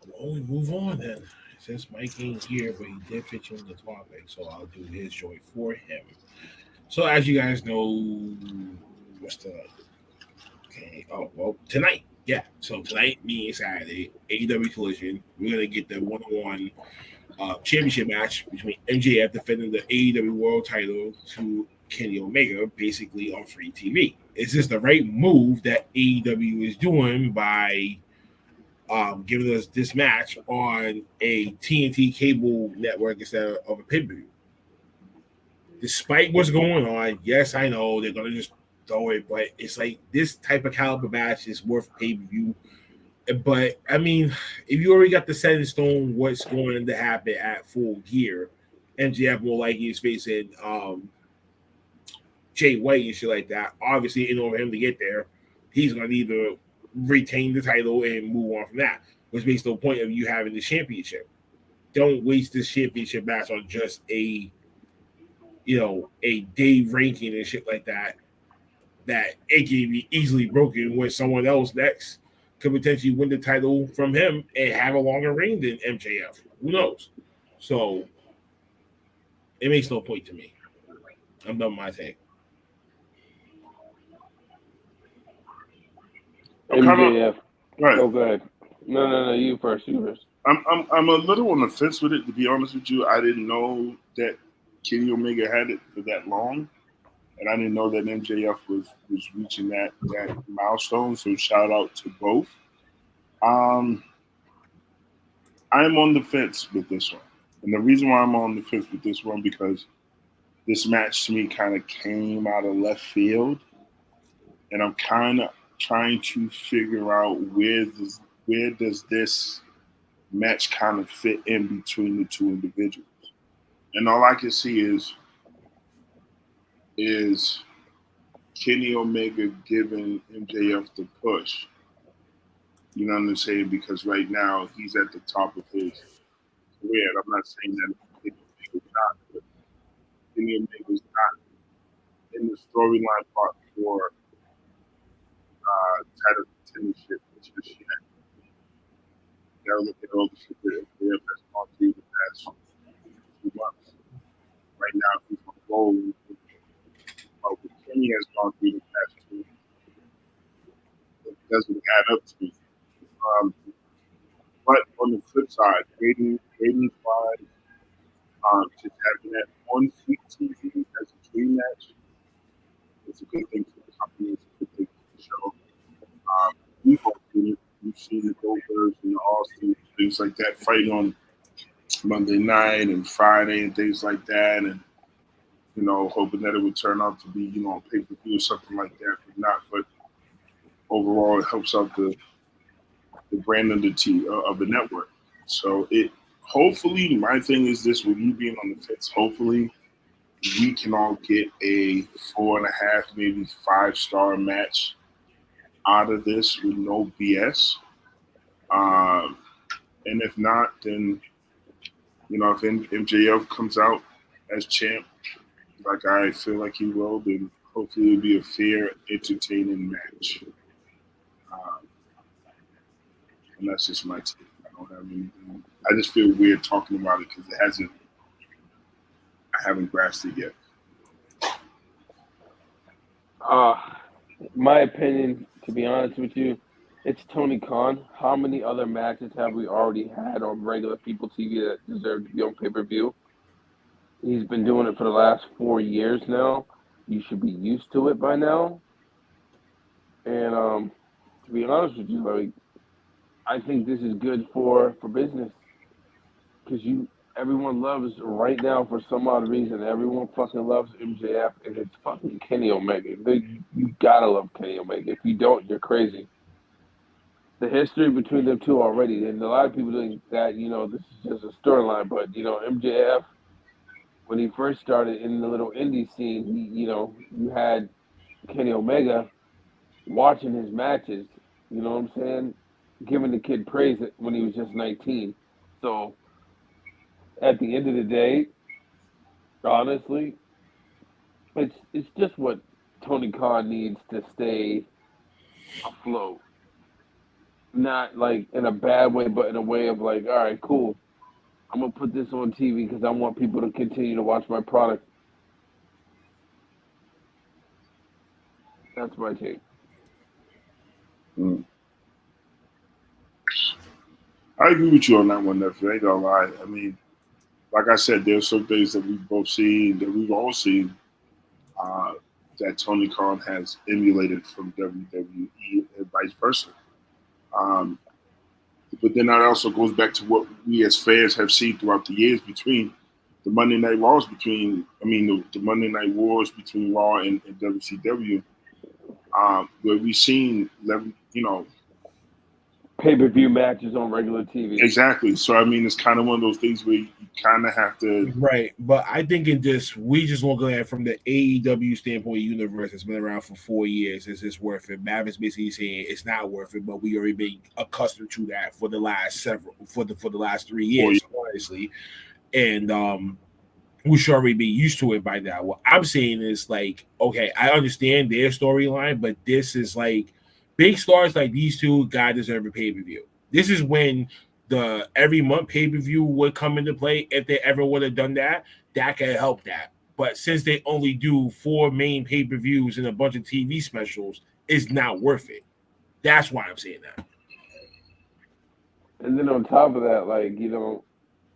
Well, we move on then. Since Mike ain't here, but he did pitch in the topic, so I'll do his joint for him. So as you guys know, what's the okay? Oh well, tonight, yeah. So tonight, meaning Saturday, AEW Collision, we're gonna get the one-on-one championship match between MJF defending the AEW World Title to Kenny Omega, basically on free TV. Is this the right move that AEW is doing by giving us this match on a TNT cable network instead of a pay-per-view? Despite what's going on, yes, I know they're gonna just throw it, but it's like this type of caliber match is worth pay-per-view. But I mean, if you already got the set in stone what's going to happen at Full Gear, MJF more likely is facing Jay White and shit like that. Obviously, in order for him to get there, he's gonna either retain the title and move on from that, which makes the point of you having the championship. Don't waste this championship match on just a day ranking and shit like that. That it can be easily broken when someone else next could potentially win the title from him and have a longer reign than MJF. Who knows? So it makes no point to me. I'm done my thing. MJF. Right. Oh, go ahead. No. You first. I'm a little on the fence with it, to be honest with you. I didn't know that Kenny Omega had it for that long, and I didn't know that MJF was reaching that milestone. So shout out to both. I'm on the fence with this one, and the reason why I'm on the fence with this one because this match to me kind of came out of left field, and I'm kind of trying to figure out where does this match kind of fit in between the two individuals. And all I can see is Kenny Omega giving MJF the push. You know what I'm saying? Because right now he's at the top of his career. And I'm not saying that Kenny Omega's not, but Kenny Omega's not in the storyline part for title contendership just yet. You gotta look at all the shit that MJF has gone through the past 2 months. Right now, he's on roll. What Kenny has gone through the past 2 months, it doesn't add up to me. But on the flip side, ratings wise, just having that on free TV as a dream match, it's a good thing for the company. It's a good thing for the show. We've all seen it. We've seen the Goldbergs and the Austin, things like that, fighting on Monday night and Friday and things like that, and hoping that it would turn out to be on pay-per-view or something like that, but not. But overall, it helps out the brand of the network. So hopefully, my thing is this: with you being on the fence, hopefully we can all get a 4.5, maybe 5-star match out of this with no BS. And if not, then if MJF comes out as champ, like I feel like he will, then hopefully it'll be a fair, entertaining match. And that's just my take. I don't have anything. I just feel weird talking about it because I haven't grasped it yet. My opinion, to be honest with you, it's Tony Khan. How many other matches have we already had on regular people TV that deserve to be on pay-per-view? He's been doing it for the last 4 years now. You should be used to it by now. And to be honest with you, I think this is good for business because everyone loves right now for some odd reason. Everyone fucking loves MJF, and it's fucking Kenny Omega. You gotta love Kenny Omega. If you don't, you're crazy. The history between them two already, and a lot of people think that this is just a storyline, but MJF, when he first started in the little indie scene, you had Kenny Omega watching his matches. You know what I'm saying? Giving the kid praise when he was just 19. So at the end of the day, honestly, it's just what Tony Khan needs to stay afloat. Not like in a bad way, but in a way of like, all right, cool. I'm gonna put this on TV because I want people to continue to watch my product. That's my take. I agree with you on that one, Nephew. I ain't gonna lie. I mean, like I said, there's some things that we've both seen, that we've all seen, that Tony Khan has emulated from WWE and vice versa. But then that also goes back to what we as fans have seen throughout the years between the Monday Night Wars the Monday Night Wars between Raw and WCW, where we've seen, pay-per-view matches on regular TV. Exactly. So I mean, it's kind of one of those things where you kind of have to. Right, but I think we just looking at it from the AEW standpoint. Universe has been around for 4 years. Is this worth it? Mavin's basically saying it's not worth it, but we already been accustomed to that for the last for the last 3 years, honestly, and we should already be used to it by now. What I'm saying is like, okay, I understand their storyline, but this is like big stars like these two guys deserve a pay-per-view. This is when the every month pay-per-view would come into play. If they ever would have done that, that could help that. But since they only do 4 main pay-per-views and a bunch of TV specials, it's not worth it. That's why I'm saying that. And then on top of that, like,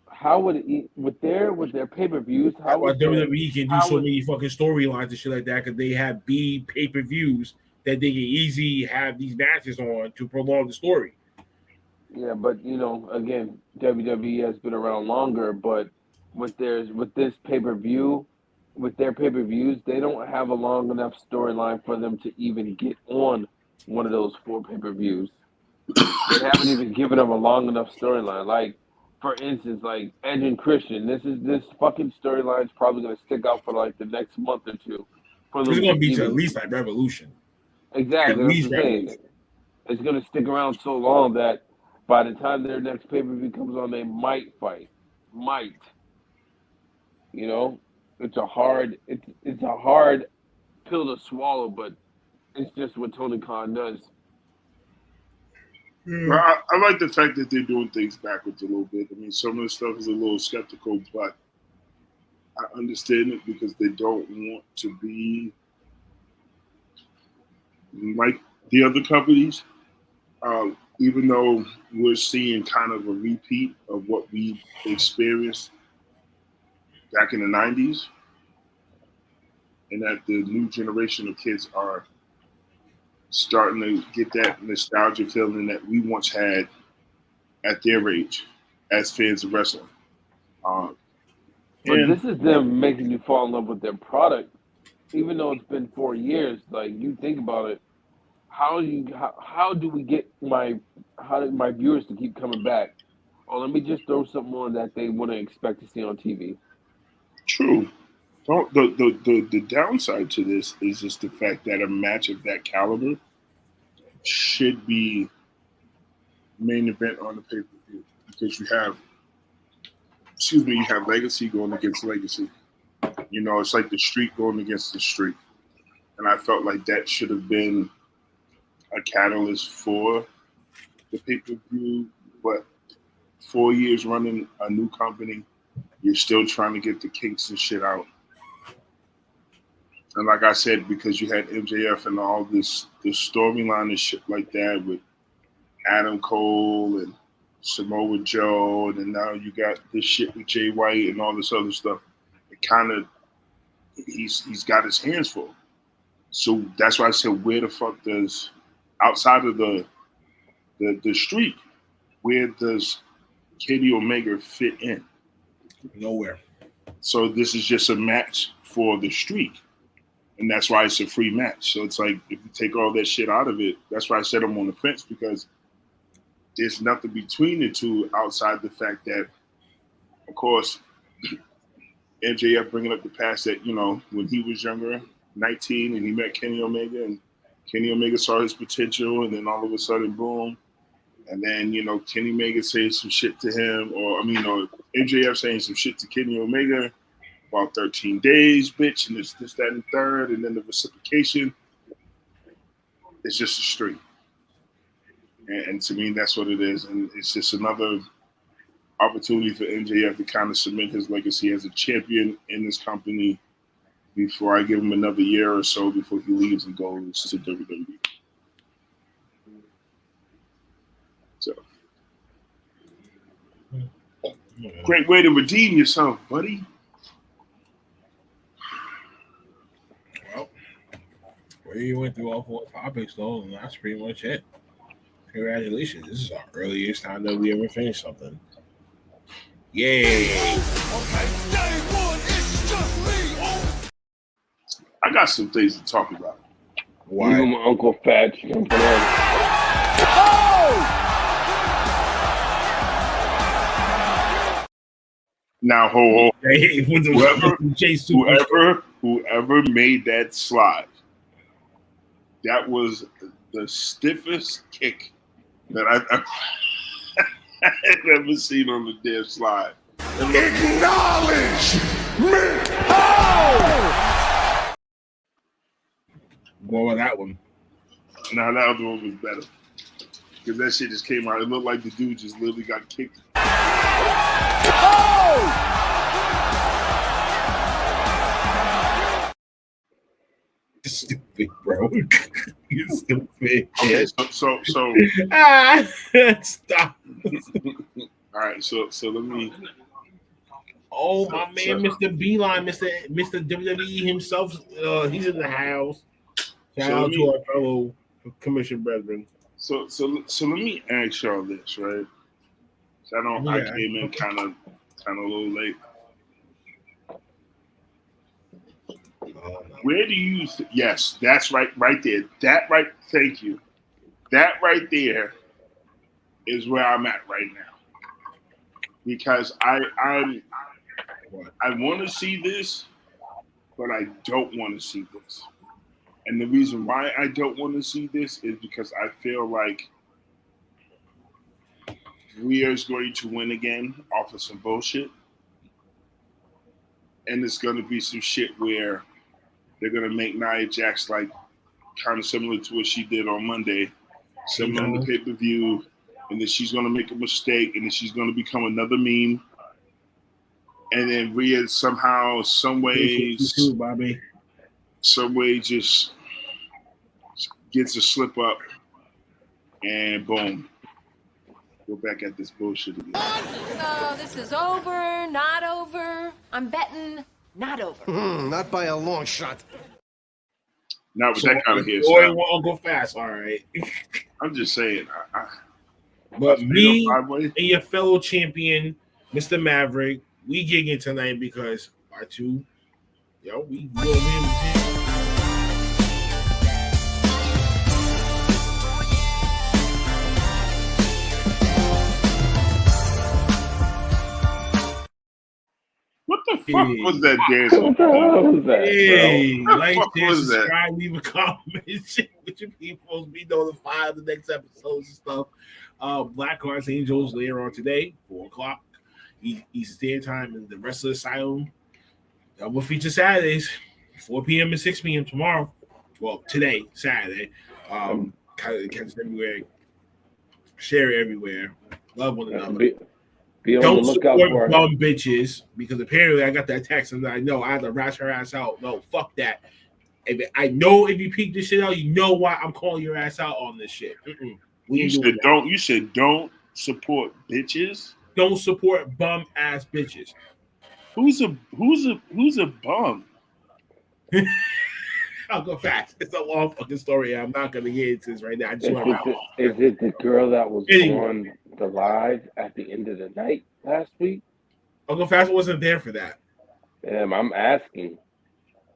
how would it with their pay-per-views? How would WWE can do so many fucking storylines and shit like that because they have big pay-per-views that they can easily have these matches on to prolong the story. Yeah, but again, WWE has been around longer, but with this pay-per-view, with their pay-per-views, they don't have a long enough storyline for them to even get on one of those 4 pay-per-views. They haven't even given them a long enough storyline. Like, for instance, like Edge and Christian, this fucking storyline is probably gonna stick out for like the next month or two. It's gonna be to at least like Revolution. Exactly, that's what I'm saying. It's gonna stick around so long that by the time their next pay-per-view comes on, they might fight. Might. It's a hard pill to swallow, but it's just what Tony Khan does. Well, I like the fact that they're doing things backwards a little bit. I mean, some of the stuff is a little skeptical, but I understand it because they don't want to be like the other companies. Even though we're seeing kind of a repeat of what we experienced back in the 90s, and that the new generation of kids are starting to get that nostalgia feeling that we once had at their age as fans of wrestling. But this is them making you fall in love with their product, even though it's been 4 years. Like, you think about it, how do we get my viewers to keep coming back? Oh, let me just throw something on that they wouldn't expect to see on TV. True. The downside to this is just the fact that a match of that caliber should be main event on the pay-per-view because you have Legacy going against Legacy. It's like the street going against the street. And I felt like that should have been a catalyst for the pay-per-view. But 4 years running a new company, you're still trying to get the kinks and shit out. And like I said, because you had MJF and all the storyline and shit like that with Adam Cole and Samoa Joe, and then now you got this shit with Jay White and all this other stuff. It kind of he's got his hands full. So that's why I said, where the fuck does outside of the street, where does Kenny Omega fit in? Nowhere. So this is just a match for the street. And that's why it's a free match. So it's like, if you take all that shit out of it, that's why I said I'm on the fence, because there's nothing between the two outside the fact that, of course, MJF bringing up the past that, when he was younger, 19, and he met Kenny Omega, and Kenny Omega saw his potential, and then all of a sudden, boom. And then, Kenny Omega saying some shit to him, or MJF saying some shit to Kenny Omega about 13 days, bitch, and this, that, and third, and then the reciprocation. It's just a street. And to me, that's what it is. And it's just another opportunity for MJF to kind of cement his legacy as a champion in this company before I give him another year or so before he leaves and goes to WWE. So. Great way to redeem yourself, buddy. Well, we went through all 4 topics, though, and that's pretty much it. Congratulations. This is our earliest time that we ever finished something. Yay. I got some things to talk about. Why? Even my Uncle Fats jumping in. Now, whoever made that slide, that was the stiffest kick that I've ever seen on the damn slide. Acknowledge me! What was that one? Now that other one was better. Because that shit just came out. It looked like the dude just literally got kicked. Stupid, bro. You stupid. Okay, so stop. All right, so let me. Oh, my man, Mr. Beeline, Mr. WWE himself, he's in the house. Shout out to our fellow commission brethren. So let me ask y'all this, right? So I came in kind of a little late. Where do you? Yes, that's right there. Thank you. That right there is where I'm at right now, because I want to see this, but I don't want to see this. And the reason why I don't want to see this is because I feel like Rhea's going to win again off of some bullshit. And it's going to be some shit where they're going to make Nia Jax like kind of similar to what she did on Monday, similar on the pay-per-view, and then she's going to make a mistake, and then she's going to become another meme. And then Rhea somehow, some way just gets a slip up, and boom, we're back at this bullshit again. So this is over, not over. I'm betting not over. Not by a long shot. Not with that kind of hairstyle. Boy, won't go fast, all right. I'm just saying. But me and your fellow champion, Mr. Maverick, we gigging tonight because our two, we will win. What the fuck was that dance? What the hell was that, bro? Like, share, subscribe, leave a comment. With your people, be notified of the next episodes and stuff. Black Hearts Angels later on today, 4:00 Eastern Standard Time, and the rest of the Asylum. Double feature Saturdays, 4 p.m. and 6 p.m. tomorrow. Well, today, Saturday. Catch it everywhere. Share it everywhere. Love one another. Be on Don't the lookout support for bum bitches, because apparently I got that text and I know I have to rash her ass out. No, fuck that. I know if you peek this shit out, you know why I'm calling your ass out on this shit. You said don't support bitches. Don't support bum ass bitches. Who's a bum? I'll go fast. It's a long fucking story. I'm not gonna get into this right now. I just want is it the girl that was on the live at the end of the night last week? Uncle Fast wasn't there for that. I'm asking.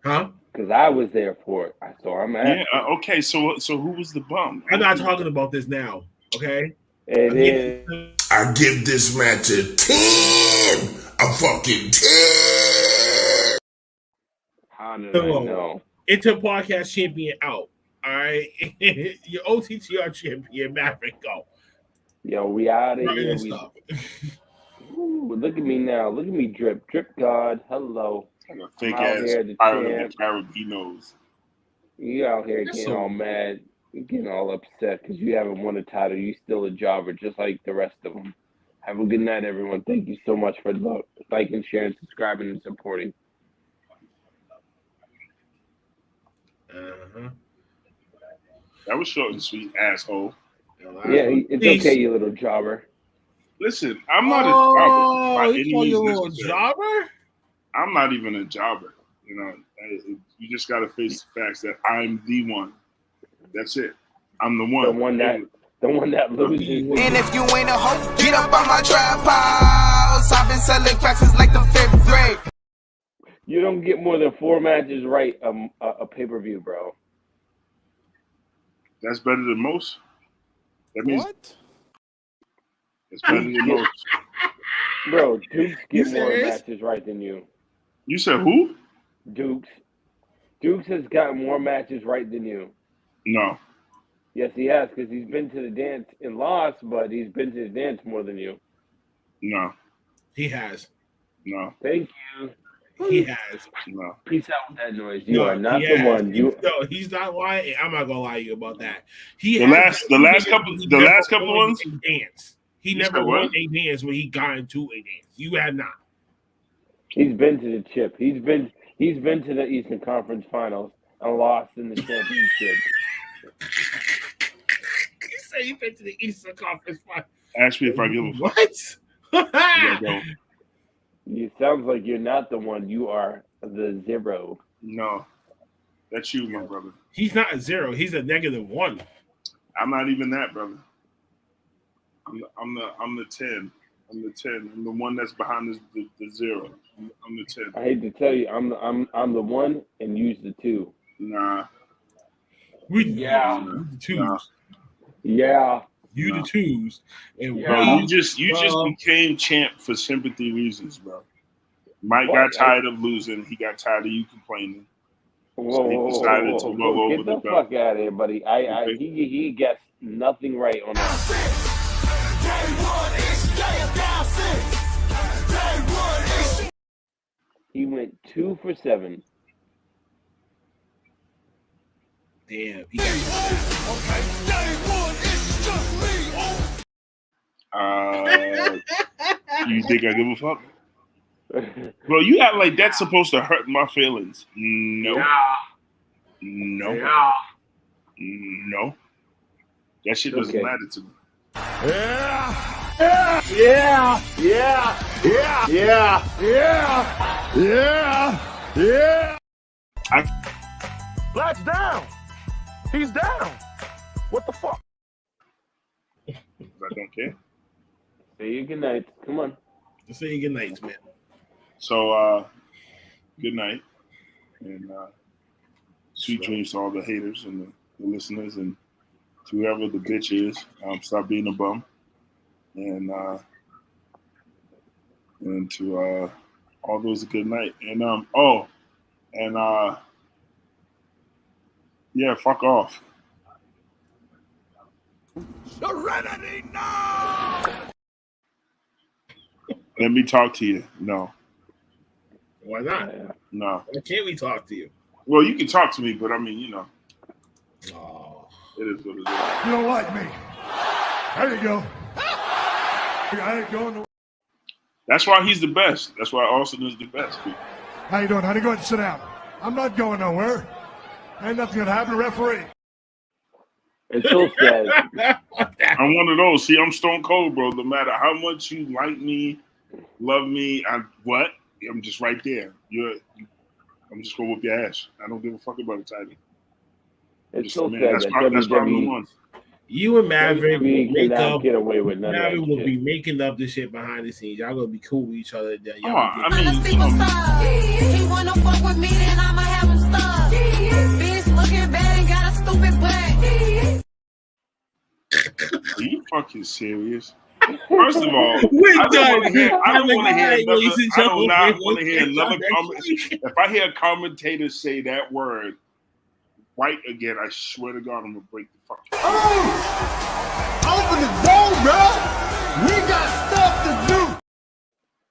Huh? Because I was there for it. So I'm asking. Yeah. Okay. So who was the bum? I'm not talking about this now. Okay. I give this match a 10. A fucking 10. How did I know? Inter Podcast champion out. All right. Your OTTR champion, Maverick, go. Yo, we out of here. Ooh, look at me now. Look at me drip. Drip God. Hello. Fake ass Pirate of the Carabinos. You out here getting all mad. You're getting all upset because you haven't won a title. You still a jobber just like the rest of them. Have a good night, everyone. Thank you so much for liking, sharing, subscribing, and supporting. That was short and sweet, asshole. Yeah, it's okay, you little jobber. Listen, I'm not a jobber by any you call means you a little necessary. jobber? I'm not even a jobber. You know, you just got to face the facts that I'm the one. That's it. I'm the one. The one that loses. And if you ain't a hoe, get up on my trap house. I've been selling cracks since like the 5th grade. You don't get more than 4 matches right a pay-per-view, bro. That's better than most. That means what? It's better than most. Bro, Dukes get more matches right than you. You said who? Dukes. Dukes has gotten more matches right than you. No. Yes, he has, because he's been to the dance and lost, but he's been to the dance more than you. No. He has. No. Thank you. He has. No. Peace out with that noise. You are not the one. No, he's not lying. I'm not gonna lie to you about that. The last couple ones. Dance. He never won a dance when he got into a dance. You have not. He's been to the chip. He's been to the Eastern Conference Finals and lost in the championship. You say you've been to the Eastern Conference Finals. Ask me if I give a fuck. What? Yeah, It sounds like you're not the one. You are the 0. No. That's you, my brother. He's not a 0. He's a -1. I'm not even that, brother. I'm the 10. I'm the 10. I'm the one that's behind the 0. I'm the 10. I hate to tell you, I'm the 1 and use the 2. Nah. Yeah. The 2s. Nah. Yeah. You the 2s. And bro, you just became champ for sympathy reasons, bro. Mike got tired of losing. He got tired of you complaining. So he decided to roll over Get the belt. fuck out of here, buddy. He gets nothing right on that. He went 2 for 7. Damn. You think I give a fuck? Bro, you act like that's supposed to hurt my feelings. No. Yeah. No. Yeah. No. That shit doesn't matter to me. Yeah. Yeah. Yeah. Yeah. Yeah. Yeah. Yeah. Yeah. Yeah. Black's down. He's down. What the fuck? I don't care. Say your good night. Come on. Say your good nights, man. So, good night. And sweet dreams to all the haters and the listeners and to whoever the bitch is. Stop being a bum. And to all those a good night. And yeah, fuck off. Serenity now. Let me talk to you. No. Why not? No. Why can't we talk to you? Well, you can talk to me, but I mean, Oh. It is what it is. You don't like me. There you go. I ain't going to. That's why he's the best. That's why Austin is the best. Dude. How you doing, honey? Go ahead and sit down. I'm not going nowhere. Ain't nothing gonna happen, referee. It's so sad. I'm one of those. See, I'm stone cold, bro. No matter how much you like me, love me, I'm just right there. I'm just gonna whoop your ass. I don't give a fuck about the title. It's so sad that's that why I'm the WWE one. You and Maverick will make up. Get away with none Maverick of that will shit. be making up this shit behind the scenes. Y'all gonna be cool with each other. He wanna fuck with me, then I'ma have him stuck. Bitch looking bad and got a stupid butt. Are you fucking serious? First of all, We're I done. don't want to hear Ladies and another. I do not gentlemen, want to hear we'll another catch y'all comment. next week. If I hear a commentator say that word right again, I swear to God, I'm gonna break the fucking. Open the door, bro. We got stuff to do.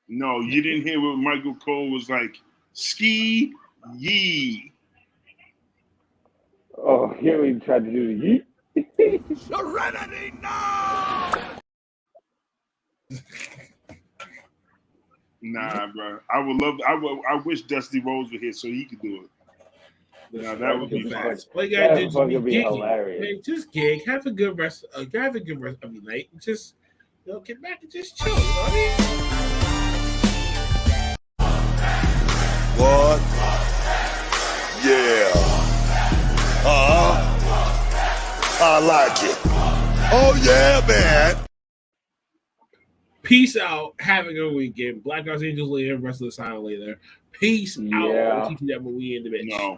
No, you didn't hear what Michael Cole was like. Ski yee. Oh, here we tried to do the yeet. Serenity now. Nah, bro. I would love. I wish Dusty Rhodes were here so he could do it. Now that would be fun. All you gotta do is fucking be be giggy. hilarious. Man, just gig. Have a good rest. Have a good rest of your night. Just Get back and just chill. You know what I mean? What? Yeah. I like it. Oh yeah, man. Peace out. Have a good weekend. Black Guys Angels later. Rest of the sign later. Peace out. Yeah. We'll teach you that when we in the bitch. No.